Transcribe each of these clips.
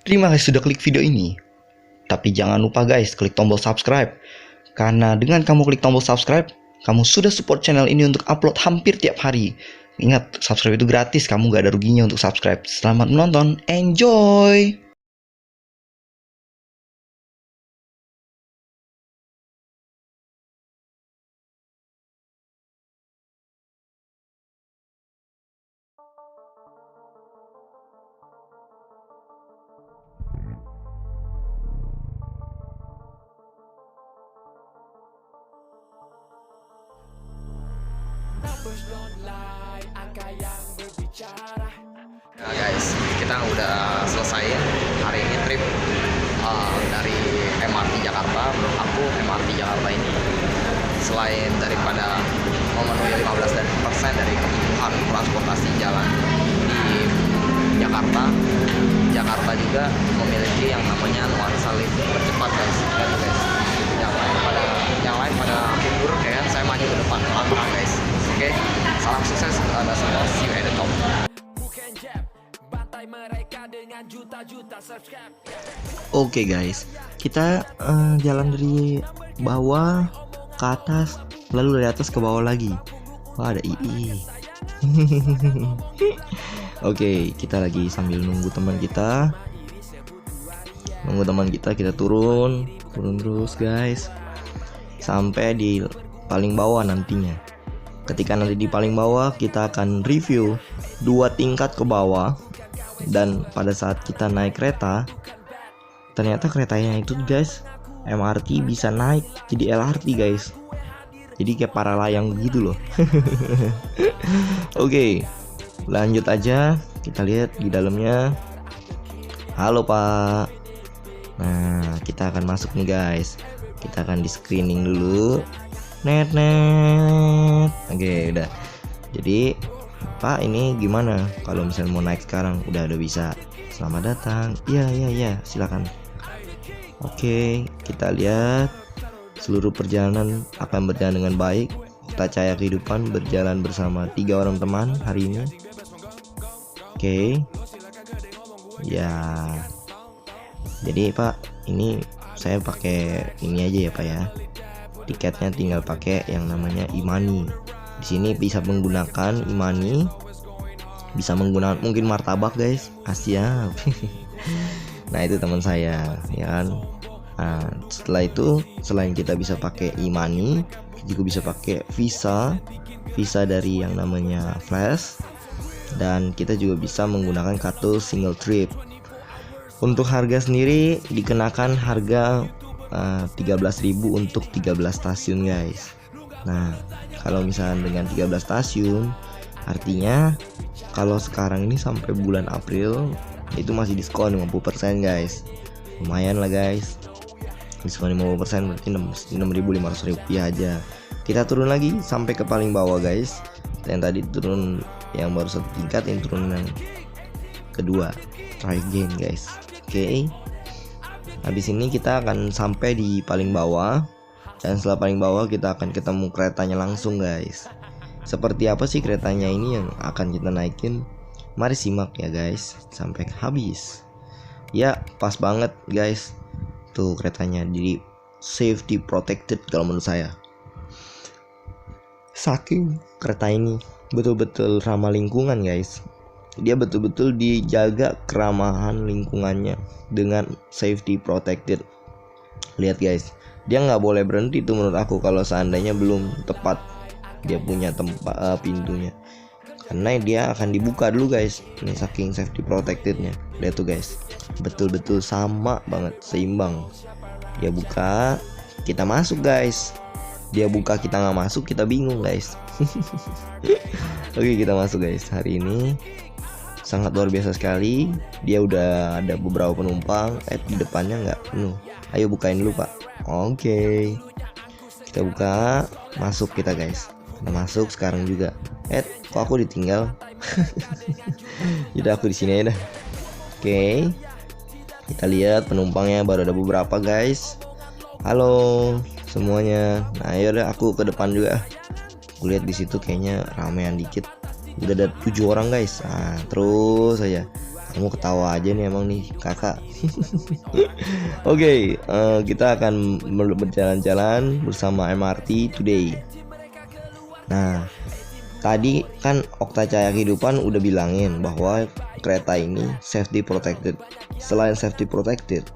Terima kasih sudah klik video ini. Tapi jangan lupa guys, klik tombol subscribe. Karena dengan kamu klik tombol subscribe, kamu sudah support channel ini untuk upload hampir tiap hari. Ingat, subscribe itu gratis, kamu gak ada ruginya untuk subscribe. Selamat menonton, enjoy! Nah guys, kita udah selesai hari ini trip dari MRT Jakarta. Menurut aku MRT Jakarta ini selain daripada memenuhi 15% dari kebutuhan transportasi jalan di Jakarta, Jakarta juga memiliki yang namanya nuansa lift tercepat guys. Lihat tuh guys, yang lain pada mundur, kayak saya maju ke depan langkah guys. Oke, salam sukses ada semua, see you at the top. Oke guys, kita jalan dari bawah ke atas, lalu dari atas ke bawah lagi. Wah, ada II. Oke, kita lagi sambil nunggu teman kita. Kita turun terus guys, sampai di paling bawah nantinya. Ketika nanti di paling bawah, kita akan review 2 tingkat ke bawah. Dan pada saat kita naik kereta, ternyata keretanya itu guys, MRT bisa naik jadi LRT guys. Jadi kayak para layang gitu loh. Oke, lanjut aja, kita lihat di dalamnya. Halo Pak. Nah, kita akan masuk nih guys. Kita akan di screening dulu. Net. Oke, udah. Jadi Pak, ini gimana kalau misalnya mau naik sekarang? Udah bisa. Selamat datang. Iya, silakan. Oke, kita lihat seluruh perjalanan akan berjalan dengan baik. Kota Cahaya Kehidupan berjalan bersama 3 orang teman hari ini. Oke. Ya. Jadi Pak, ini saya pakai ini aja ya Pak ya. Tiketnya tinggal pakai yang namanya e-money. Di sini bisa menggunakan e-money, bisa menggunakan mungkin martabak guys, siap. Nah itu teman saya, ya kan. Nah, setelah itu, selain kita bisa pakai e-money, juga bisa pakai visa dari yang namanya Flash, dan kita juga bisa menggunakan kartu single trip. Untuk harga sendiri dikenakan harga 13.000 untuk 13 stasiun guys. Nah, kalau misalnya dengan 13 stasiun, artinya kalau sekarang ini sampai bulan April itu masih diskon 50% guys. Lumayan lah guys. Diskon 50% berarti 6.500 rupiah aja. Kita turun lagi sampai ke paling bawah guys. Yang tadi turun yang baru 1 tingkat, yang turun yang kedua. Try again guys. Oke. Habis ini kita akan sampai di paling bawah. Dan setelah paling bawah kita akan ketemu keretanya langsung guys. Seperti apa sih keretanya ini yang akan kita naikin? Mari simak ya guys sampai habis. Ya pas banget guys. Tuh keretanya, jadi safety protected kalau menurut saya. Saking kereta ini betul-betul ramah lingkungan guys. Dia betul-betul dijaga keramahan lingkungannya dengan safety protected. Lihat guys, dia nggak boleh berhenti tuh menurut aku kalau seandainya belum tepat dia punya tempat pintunya, karena dia akan dibuka dulu guys. Ini saking safety protectednya. Lihat tuh guys, betul-betul sama banget, seimbang. Dia buka, kita masuk guys. Dia buka, kita nggak masuk, kita bingung guys. Oke, kita masuk guys. Hari ini sangat luar biasa sekali. Dia udah ada beberapa penumpang. Di depannya nggak penuh. Ayo bukain dulu Pak. Oke. Kita buka, masuk kita guys. Kita masuk sekarang juga. Kok aku ditinggal? Jadi aku di sini aja dah. Oke. Kita lihat penumpangnya baru ada beberapa guys. Halo semuanya. Nah, ayo deh aku ke depan juga. Aku lihat di situ kayaknya ramean dikit. Udah ada 7 orang guys. Nah, terus aja Kamu ketawa aja nih emang nih kakak. Oke, kita akan berjalan-jalan bersama MRT today. Nah, tadi kan Okta Cahaya Kehidupan udah bilangin bahwa kereta ini safety protected. Selain safety protected,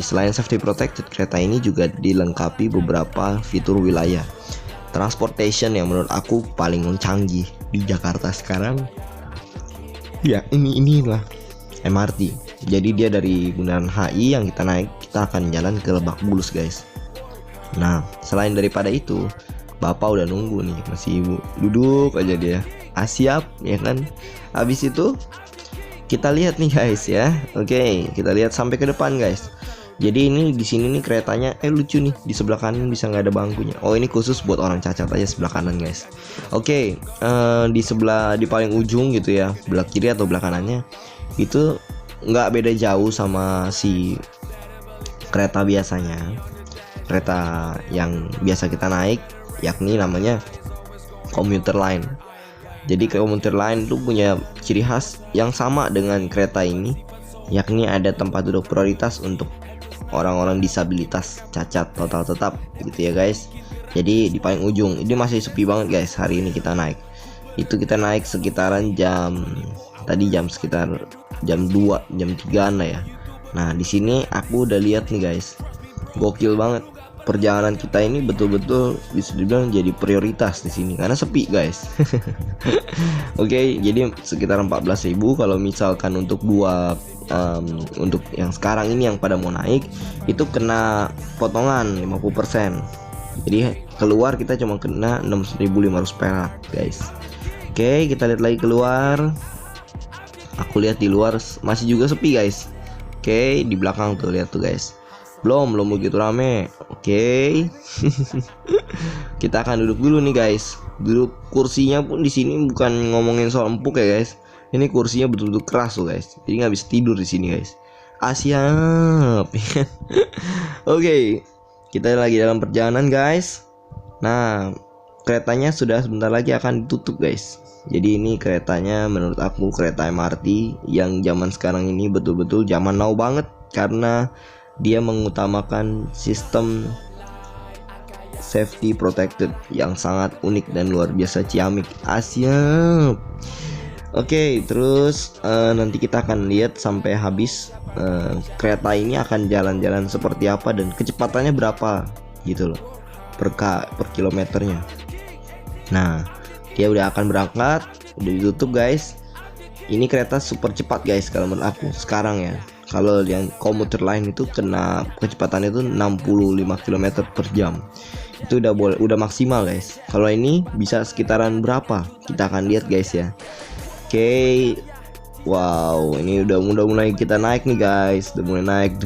selain safety protected, kereta ini juga dilengkapi beberapa fitur wilayah transportation yang menurut aku paling canggih di Jakarta sekarang. Ya, inilah MRT. Jadi dia dari Bundaran HI yang kita naik, kita akan jalan ke Lebak Bulus, guys. Nah, selain daripada itu, Bapak udah nunggu nih, masih duduk aja dia. Siap, ya kan? Habis itu kita lihat nih, guys ya. Oke, kita lihat sampai ke depan, guys. Jadi ini di sini nih keretanya lucu nih, di sebelah kanan bisa nggak ada bangkunya. Oh, ini khusus buat orang cacat aja sebelah kanan, guys. Oke, di paling ujung gitu ya, belah kiri atau belah kanannya itu nggak beda jauh sama si kereta biasanya, kereta yang biasa kita naik, yakni namanya komuter line. Jadi komuter line itu punya ciri khas yang sama dengan kereta ini, yakni ada tempat duduk prioritas untuk orang-orang disabilitas, cacat total tetap gitu ya, guys. Jadi di paling ujung ini masih sepi banget, guys. Hari ini kita naik, itu kita naik sekitaran sekitar jam 2, jam 3-an lah ya. Nah, di sini aku udah lihat nih, guys. Gokil banget. Perjalanan kita ini betul-betul bisa dibilang jadi prioritas di sini karena sepi, guys. Oke, jadi sekitar 14.000 kalau misalkan untuk untuk yang sekarang ini yang pada mau naik itu kena potongan 50%. Jadi keluar kita cuma kena 6.500 perak, guys. Oke, kita lihat lagi keluar. Aku lihat di luar masih juga sepi, guys. Oke, di belakang tuh lihat tuh, guys. Belum begitu rame. Oke. Kita akan duduk dulu nih, guys. Duduk kursinya pun di sini bukan ngomongin soal empuk ya, guys. Ini kursinya betul-betul keras tuh, guys. Jadi nggak bisa tidur di sini, guys. Siap. Oke. Kita lagi dalam perjalanan, guys. Nah, keretanya sudah sebentar lagi akan ditutup, guys. Jadi ini keretanya menurut aku kereta MRT yang zaman sekarang ini betul-betul zaman now banget karena dia mengutamakan sistem safety protected yang sangat unik dan luar biasa ciamik. Siap. Oke, terus nanti kita akan lihat sampai habis kereta ini akan jalan-jalan seperti apa dan kecepatannya berapa gitu loh per kilometernya. Nah, dia udah akan berangkat, udah ditutup, guys. Ini kereta super cepat, guys, kalau menurut aku sekarang ya. Kalau yang komuter line itu kena kecepatannya itu 65 km per jam. Itu udah maksimal, guys. Kalau ini bisa sekitaran berapa? Kita akan lihat, guys ya. Oke. Wow, ini udah mulai kita naik nih, guys. Udah mulai naik.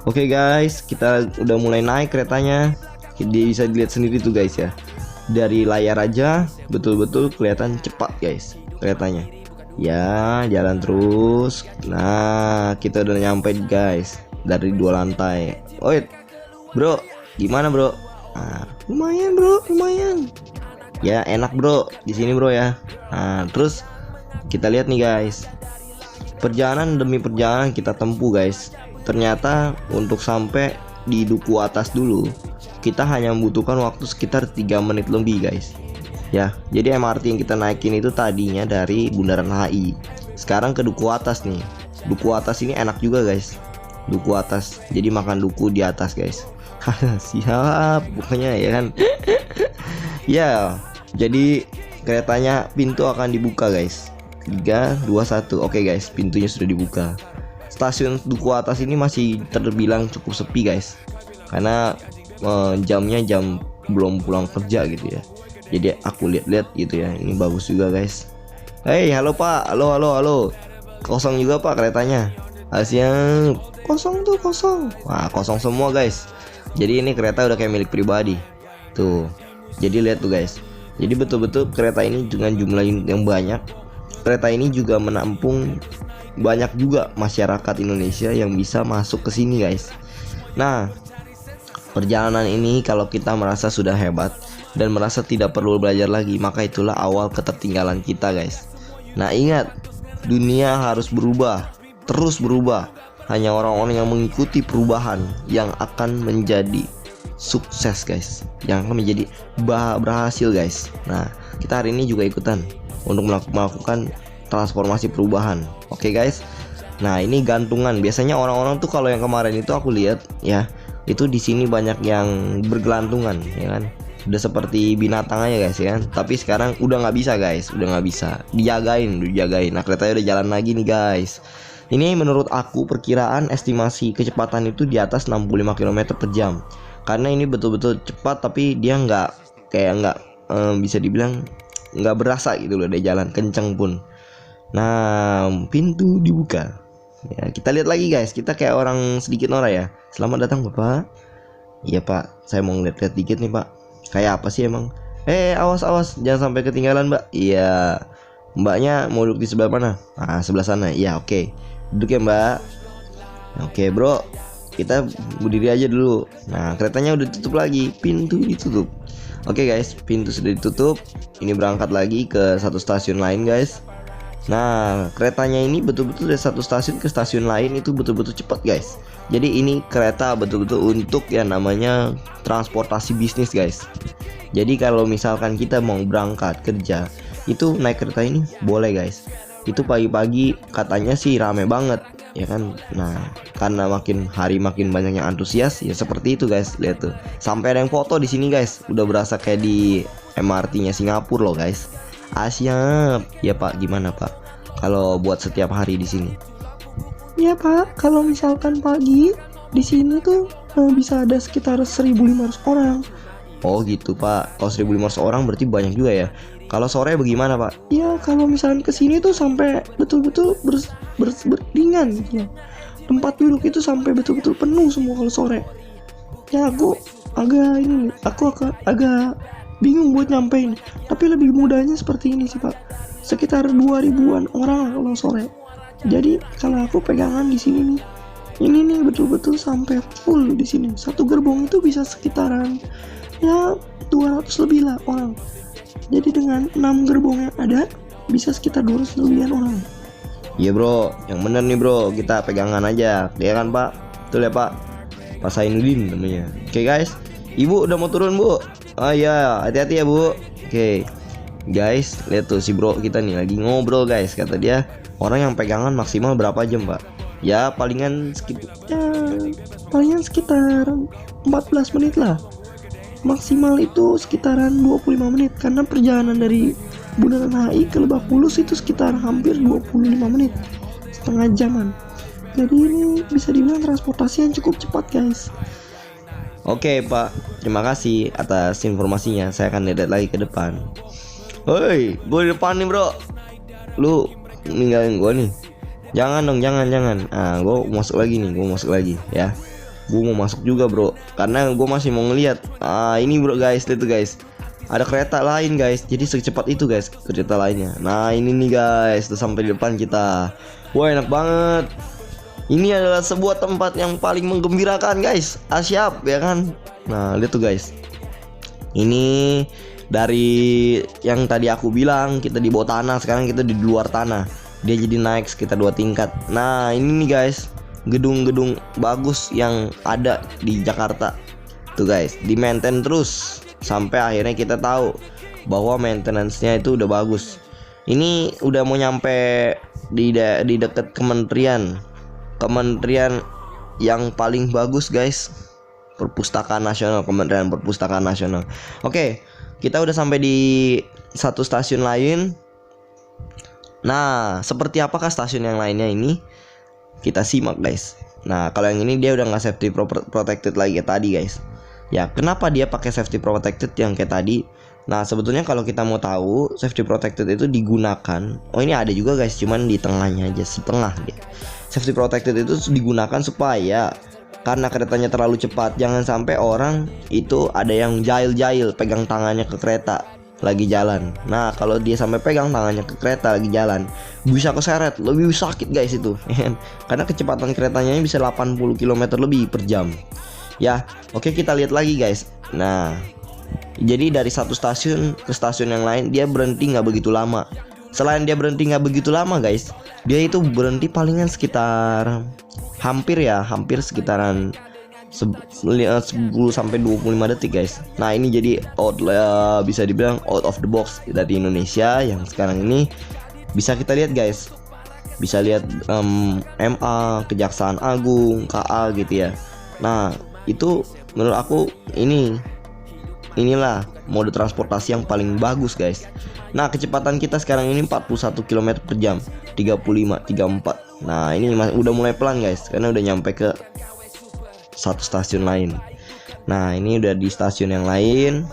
Oke, guys, kita udah mulai naik keretanya. Dia bisa dilihat sendiri tuh, guys ya. Dari layar aja betul-betul kelihatan cepat, guys, keretanya. Ya, jalan terus. Nah, kita udah nyampe, guys, dari 2 lantai. Oi, bro, gimana, bro? Lumayan, bro, lumayan. Ya, enak, bro, di sini, bro ya. Nah, terus kita lihat nih, guys. Perjalanan demi perjalanan kita tempuh, guys. Ternyata untuk sampai di duku atas dulu, kita hanya membutuhkan waktu sekitar 3 menit lebih, guys. Ya, jadi MRT yang kita naikin itu tadinya dari Bundaran HI. Sekarang ke duku atas nih. Duku atas ini enak juga, guys. Duku atas. Jadi makan duku di atas, guys. Siap, pokoknya ya kan. Ya, jadi keretanya pintu akan dibuka, guys. 3, 2, 1. Oke, guys, pintunya sudah dibuka. Stasiun duku atas ini masih terbilang cukup sepi, guys. Karena jamnya jam belum pulang kerja gitu ya. Jadi aku lihat-lihat gitu ya. Ini bagus juga, guys. Hei, halo Pak. Halo. Kosong juga, Pak, keretanya. Siap. Kosong tuh, kosong. Wah, kosong semua, guys. Jadi ini kereta udah kayak milik pribadi. Tuh. Jadi lihat tuh, guys. Jadi betul-betul kereta ini dengan jumlah unit yang banyak. Kereta ini juga menampung banyak juga masyarakat Indonesia yang bisa masuk ke sini, guys. Nah, perjalanan ini kalau kita merasa sudah hebat dan merasa tidak perlu belajar lagi, maka itulah awal ketertinggalan kita, guys. Nah, ingat, dunia harus berubah, terus berubah. Hanya orang-orang yang mengikuti perubahan yang akan menjadi sukses guys, yang akan menjadi berhasil guys. Nah, kita hari ini juga ikutan untuk melakukan transformasi perubahan. Oke guys. Nah, ini gantungan. Biasanya orang-orang tuh kalau yang kemarin itu aku lihat ya, itu di sini banyak yang bergelantungan, ya kan? Udah seperti binatang aja guys ya kan. Tapi sekarang udah nggak bisa guys, udah nggak bisa. Dijagain. Nah, keretanya udah jalan lagi nih guys. Ini menurut aku perkiraan estimasi kecepatan itu di atas 65 km per jam. Karena ini betul-betul cepat, tapi dia nggak bisa dibilang nggak berasa gitu loh, dia jalan kenceng pun. Nah, pintu dibuka. Ya, kita lihat lagi guys. Kita kayak orang sedikit norak ya. Selamat datang Bapak. Iya Pak, saya mau ngeliat-liat dikit nih Pak. Kayak apa sih emang? Awas jangan sampai ketinggalan Mbak. Iya. Mbaknya mau duduk di sebelah mana? Ah, sebelah sana. Iya, oke. Duduk ya Mbak. Oke bro, kita berdiri aja dulu. Nah, keretanya udah tutup lagi. Pintu ditutup. Oke guys, pintu sudah ditutup. Ini berangkat lagi ke satu stasiun lain guys. Nah, keretanya ini betul-betul dari satu stasiun ke stasiun lain itu betul-betul cepat guys. Jadi ini kereta betul-betul untuk yang namanya transportasi bisnis guys. Jadi kalau misalkan kita mau berangkat kerja, itu naik kereta ini boleh guys. Itu pagi-pagi katanya sih rame banget, ya kan. Nah, karena makin hari makin banyak yang antusias, ya seperti itu guys. Lihat tuh, sampai ada yang foto di sini guys. Udah berasa kayak di MRT-nya Singapura loh guys. Siap. Ya Pak, gimana Pak kalau buat setiap hari di sini? Ya Pak, kalau misalkan pagi di sini tuh bisa ada sekitar 1.500 orang. Oh gitu Pak. Kalau 1.500 orang berarti banyak juga ya. Kalau sore bagaimana Pak? Ya kalau misalkan kesini tuh sampai betul-betul berdingan gitu. Tempat duduk itu sampai betul-betul penuh semua kalau sore. Ya aku agak bingung buat nyampein. Tapi lebih mudahnya seperti ini sih Pak. Sekitar 2.000-an orang lah kalau sore. Jadi kalau aku pegangan di sini nih, ini nih betul-betul sampai full di sini. Satu gerbong itu bisa sekitaran ya 200 lebih lah orang. Jadi dengan 6 gerbong yang ada bisa sekitar 200 lebihan orang. Iya bro, yang bener nih bro, kita pegangan aja, ya kan Pak? Betul ya Pak? Pak Sainuddin namanya. Oke guys, Ibu udah mau turun Bu? Oh iya, hati-hati ya Bu. Oke guys, lihat tuh si bro kita nih lagi ngobrol guys. Kata dia orang yang pegangan maksimal berapa jam Pak? Ya palingan sekitar 14 menit lah. Maksimal itu sekitaran 25 menit. Karena perjalanan dari Bundaran HI ke Lebak Bulus itu sekitar hampir 25 menit, setengah jaman. Jadi ini bisa dibilang transportasi yang cukup cepat guys. Oke Pak, terima kasih atas informasinya. Saya akan lihat lagi ke depan. Hoi, gue di depan nih bro. Lu ninggalin gue nih. Jangan dong, jangan. Gue masuk lagi ya. Gue mau masuk juga bro, karena gue masih mau ngeliat. Ini bro guys, lihat tuh guys. Ada kereta lain guys, jadi secepat itu guys kereta lainnya. Nah ini nih guys, udah sampai di depan kita. Wah enak banget. Ini adalah sebuah tempat yang paling menggembirakan guys. Siap ya kan. Nah lihat tuh guys. Ini dari yang tadi aku bilang kita di bawah tanah, sekarang kita di luar tanah. Dia jadi naik sekitar 2 tingkat. Nah ini nih guys, gedung-gedung bagus yang ada di Jakarta. Tuh guys, di maintain terus sampai akhirnya kita tahu bahwa maintenance-nya itu udah bagus. Ini udah mau nyampe di dekat kementerian yang paling bagus guys, Perpustakaan Nasional, Kementerian Perpustakaan Nasional. Oke, kita udah sampai di satu stasiun lain. Nah, seperti apakah stasiun yang lainnya ini? Kita simak guys. Nah, kalau yang ini dia udah nggak safety protected lagi kayak tadi guys. Ya, kenapa dia pakai safety protected yang kayak tadi? Nah, sebetulnya kalau kita mau tahu safety protected itu digunakan. Oh, ini ada juga guys, cuman di tengahnya aja, setengah dia. Safety protected itu digunakan supaya karena keretanya terlalu cepat, jangan sampai orang itu ada yang jail-jail pegang tangannya ke kereta lagi jalan. Nah, kalau dia sampai pegang tangannya ke kereta lagi jalan, bisa keseret, lebih sakit guys itu. Karena kecepatan keretanya bisa 80 km lebih per jam. Ya, oke kita lihat lagi guys. Nah, jadi dari satu stasiun ke stasiun yang lain dia berhenti nggak begitu lama, selain dia berhenti nggak begitu lama guys, dia itu berhenti palingan sekitar hampir sekitaran 10 sampai 25 detik guys. Nah ini jadi bisa dibilang out of the box dari Indonesia yang sekarang ini bisa kita lihat guys. Bisa lihat MA, Kejaksaan Agung, KA gitu ya. Nah itu menurut aku inilah mode transportasi yang paling bagus guys. Nah kecepatan kita sekarang ini 41 km per jam, 34. Nah ini udah mulai pelan guys, karena udah nyampe ke satu stasiun lain. Nah ini udah di stasiun yang lain.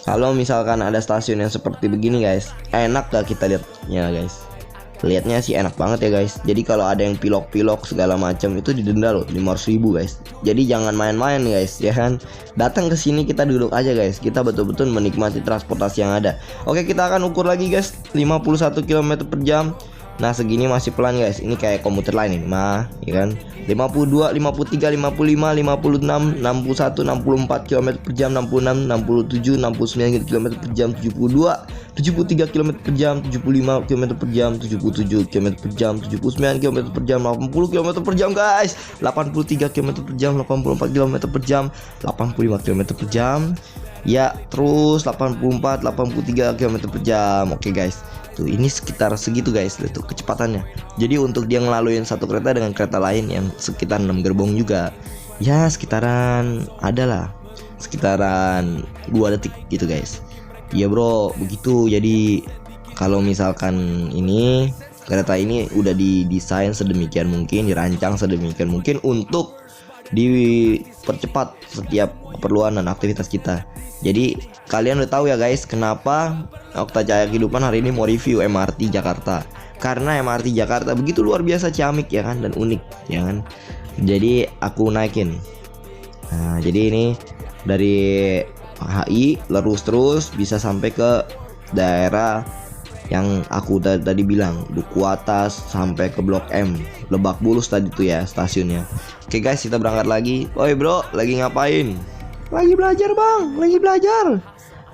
Kalau misalkan ada stasiun yang seperti begini guys, enak gak kita lihatnya guys? Lihatnya sih enak banget ya guys. Jadi kalau ada yang pilok-pilok segala macam itu didenda loh 500.000 guys. Jadi jangan main-main guys ya kan. Datang ke sini kita duduk aja guys. Kita betul-betul menikmati transportasi yang ada. Oke, kita akan ukur lagi guys. 51 km per jam. Nah segini masih pelan guys. Ini kayak komuter lain ini mah ya kan. 52, 53, 55, 56, 61, 64 km per jam, 66, 67, 69 km per jam, 72, 73 km per jam, 75 km per jam, 77 km per jam, 79 km per jam, 80 km per jam guys, 83 km per jam, 84 km per jam, 85 km per jam. Ya, terus 84, 83 km per jam. Oke guys. Tuh ini sekitar segitu guys, itu kecepatannya. Jadi untuk dia ngelaluin satu kereta dengan kereta lain yang sekitar 6 gerbong juga, ya sekitaran 2 detik gitu guys. Iya bro, begitu. Jadi kalau misalkan ini kereta ini udah didesain sedemikian mungkin, dirancang sedemikian mungkin untuk dipercepat setiap keperluan dan aktivitas kita. Jadi kalian udah tahu ya guys, kenapa Okta Cahaya Kehidupan hari ini mau review MRT Jakarta. Karena MRT Jakarta begitu luar biasa ciamik ya kan, dan unik ya kan. Jadi aku naikin. Nah, jadi ini dari HI lurus terus bisa sampai ke daerah yang aku tadi bilang, Duku Atas sampai ke Blok M, Lebak Bulus tadi tuh ya stasiunnya. Oke guys, kita berangkat lagi. Oi bro, lagi ngapain? Lagi belajar bang, lagi belajar.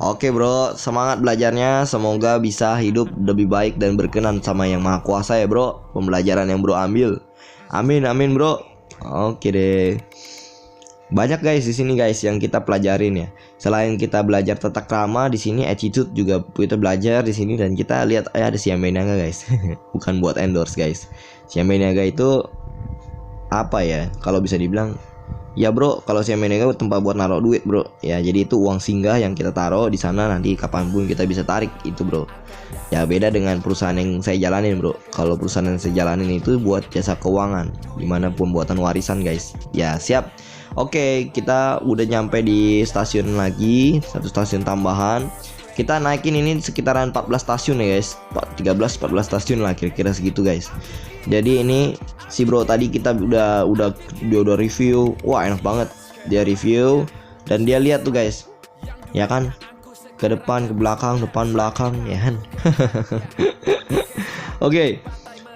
Oke bro, semangat belajarnya. Semoga bisa hidup lebih baik dan berkenan sama Yang Maha Kuasa ya bro, pembelajaran yang bro ambil. Amin amin bro. Oke deh. Banyak guys di sini guys yang kita pelajarin ya. Selain kita belajar tata krama, di sini attitude juga kita belajar di sini. Dan kita lihat ada Siambe Niaga guys. Bukan buat endorse guys. Siambe Niaga itu apa ya? Kalau bisa dibilang ya bro, kalau Siambe Niaga tempat buat naruh duit bro. Ya jadi itu uang singgah yang kita taruh di sana, nanti kapanpun kita bisa tarik itu bro. Ya beda dengan perusahaan yang saya jalanin bro. Kalau perusahaan yang saya jalanin itu buat jasa keuangan, dimanapun buatan warisan guys. Ya siap. Oke, kita udah nyampe di stasiun lagi, satu stasiun tambahan. Kita naikin ini sekitaran 14 stasiun ya guys, 13-14 stasiun lah kira-kira segitu guys. Jadi ini si bro tadi kita dia udah review. Wah enak banget, dia review dan dia lihat tuh guys, ya kan, ke depan ke belakang, depan belakang ya kan. Oke,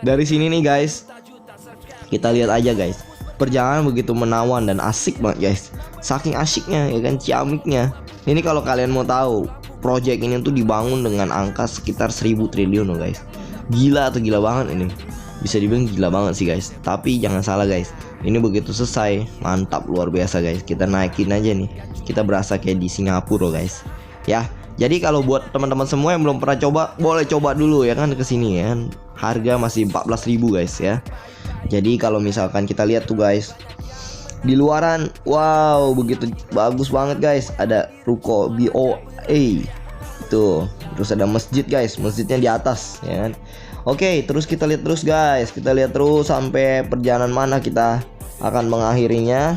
dari sini nih guys, kita lihat aja guys. Perjalanan begitu menawan dan asik banget guys. Saking asiknya ya kan, ciamiknya. Ini kalau kalian mau tahu, project ini tuh dibangun dengan angka sekitar 1000 triliun loh guys. Gila atau gila banget ini. Bisa dibilang gila banget sih guys. Tapi jangan salah guys, ini begitu selesai, mantap luar biasa guys. Kita naikin aja nih. Kita berasa kayak di Singapura loh guys. Ya, jadi kalau buat teman-teman semua yang belum pernah coba, boleh coba dulu ya kan ke sini ya kan. Harga masih 14.000 guys ya. Jadi kalau misalkan kita lihat tuh guys, di luaran, wow begitu bagus banget guys. Ada ruko BOA itu, terus ada masjid guys, masjidnya di atas ya kan. Oke, terus kita lihat terus guys, kita lihat terus sampai perjalanan mana kita akan mengakhirinya.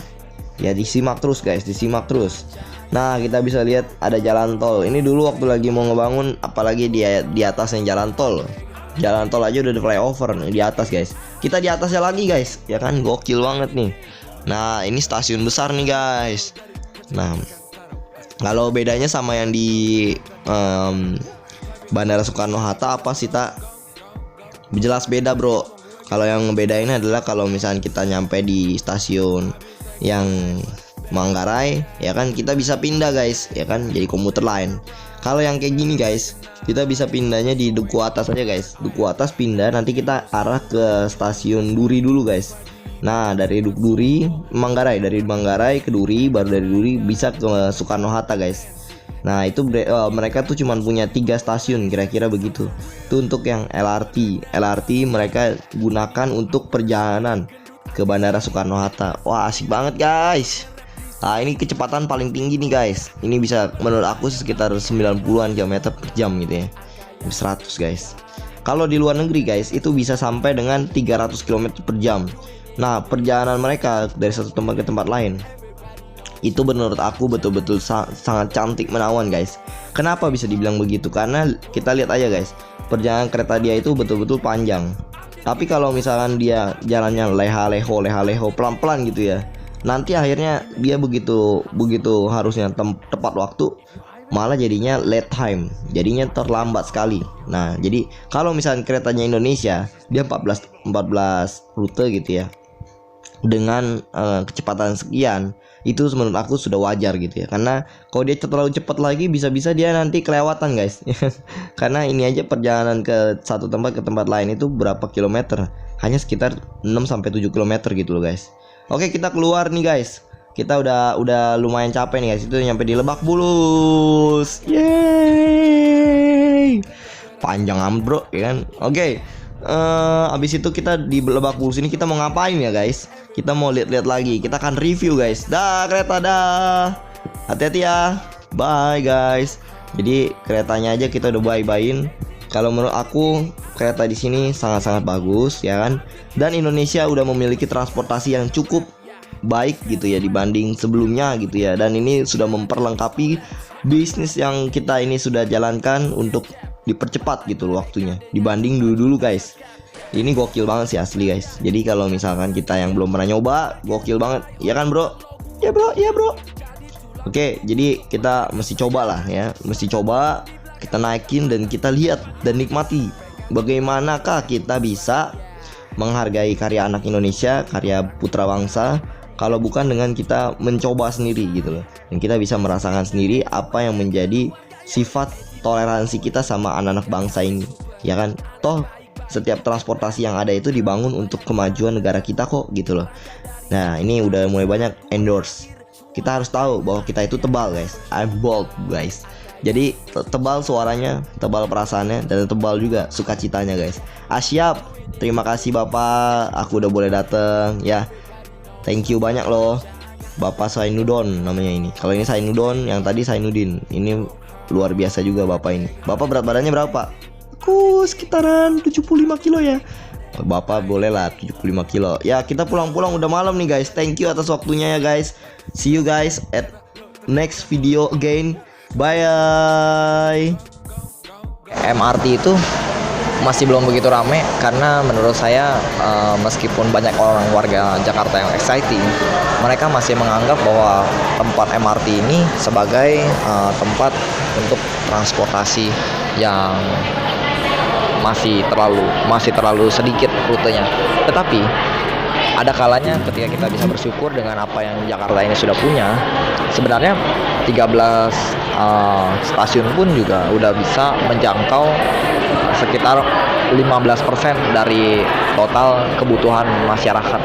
Ya disimak terus guys, disimak terus. Nah kita bisa lihat ada jalan tol. Ini dulu waktu lagi mau ngebangun, apalagi di atasnya jalan tol. Jalan tol aja udah ada flyover nih di atas guys. Kita di atasnya lagi guys, ya kan, gokil banget nih. Nah ini stasiun besar nih guys. Nah kalau bedanya sama yang di Bandara Soekarno Hatta apa sih tak? Jelas beda bro. Kalau yang ngebedain adalah kalau misalnya kita nyampe di stasiun yang Manggarai ya kan, kita bisa pindah guys ya kan, jadi komuter lain. Kalau yang kayak gini guys, kita bisa pindahnya di Duku Atas aja guys. Duku Atas pindah, nanti kita arah ke stasiun Duri dulu guys. Nah dari Duri Manggarai, dari Manggarai ke Duri, baru dari Duri bisa ke Soekarno Hatta guys. Nah itu mereka tuh cuman punya 3 stasiun kira-kira begitu. Itu untuk yang LRT mereka gunakan untuk perjalanan ke Bandara Soekarno Hatta. Wah asik banget guys. Nah ini kecepatan paling tinggi nih guys. Ini bisa menurut aku sekitar 90-an km per jam gitu ya, 100 guys. Kalau di luar negeri guys itu bisa sampai dengan 300 km per jam. Nah perjalanan mereka dari satu tempat ke tempat lain itu menurut aku betul-betul sangat cantik menawan guys. Kenapa bisa dibilang begitu? Karena kita lihat aja guys, perjalanan kereta dia itu betul-betul panjang. Tapi kalau misalkan dia jalannya leha-leho pelan-pelan gitu ya, nanti akhirnya dia begitu harusnya tepat waktu, malah jadinya late time, jadinya terlambat sekali. Nah jadi kalau misalkan keretanya Indonesia, dia 14 rute gitu ya, dengan kecepatan sekian, itu menurut aku sudah wajar gitu ya. Karena kalau dia terlalu cepat lagi, bisa-bisa dia nanti kelewatan guys. Karena ini aja perjalanan ke satu tempat ke tempat lain itu berapa kilometer, hanya sekitar 6-7 kilometer gitu loh guys. Oke kita keluar nih guys. Kita udah lumayan capek nih guys. Itu nyampe di Lebak Bulus. Yeay, panjang amat bro ya kan. Oke, abis itu kita di Lebak Bulus ini kita mau ngapain ya guys? Kita mau lihat-lihat lagi. Kita akan review guys. Dah kereta dah. Hati-hati ya. Bye guys. Jadi keretanya aja kita udah bye-byein. Kalau menurut aku kereta di sini sangat-sangat bagus ya kan. Dan Indonesia udah memiliki transportasi yang cukup baik gitu ya dibanding sebelumnya gitu ya. Dan ini sudah memperlengkapi bisnis yang kita ini sudah jalankan untuk dipercepat gitu loh waktunya dibanding dulu-dulu guys. Ini gokil banget sih asli guys. Jadi kalau misalkan kita yang belum pernah nyoba, gokil banget ya kan bro? Ya bro, ya bro. Oke, jadi kita mesti coba lah ya. Mesti coba, kita naikin dan kita lihat dan nikmati bagaimanakah kita bisa menghargai karya anak Indonesia, karya putra bangsa, kalau bukan dengan kita mencoba sendiri gitu loh. Dan kita bisa merasakan sendiri apa yang menjadi sifat toleransi kita sama anak-anak bangsa ini ya kan. Toh setiap transportasi yang ada itu dibangun untuk kemajuan negara kita kok gitu loh. Nah ini udah mulai banyak endorse. Kita harus tahu bahwa kita itu tebal guys. I'm bold guys. Jadi tebal suaranya, tebal perasaannya, dan tebal juga sukacitanya guys. Siap. Terima kasih Bapak, aku udah boleh dateng ya. Thank you banyak loh Bapak Sainudon namanya ini. Kalau ini Sainudon, yang tadi Sainudin. Ini luar biasa juga Bapak ini. Bapak berat badannya berapa? Aku sekitaran 75 kilo ya. Bapak boleh lah 75 kilo. Ya kita pulang-pulang udah malam nih guys. Thank you atas waktunya ya guys. See you guys at next video again. Bye. MRT itu masih belum begitu rame karena menurut saya meskipun banyak orang warga Jakarta yang exciting, mereka masih menganggap bahwa tempat MRT ini sebagai tempat untuk transportasi yang masih terlalu sedikit rutenya. Tetapi ada kalanya ketika kita bisa bersyukur dengan apa yang Jakarta ini sudah punya. Sebenarnya 13 stasiun pun juga udah bisa menjangkau sekitar 15% dari total kebutuhan masyarakat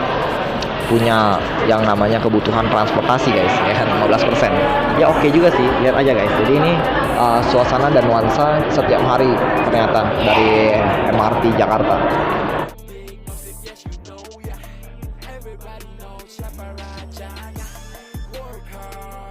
punya yang namanya kebutuhan transportasi guys ya kan, 15%. Ya oke juga sih, lihat aja guys. Jadi ini suasana dan nuansa setiap hari ternyata dari MRT Jakarta. Everybody knows Siapa Raja. Work hard.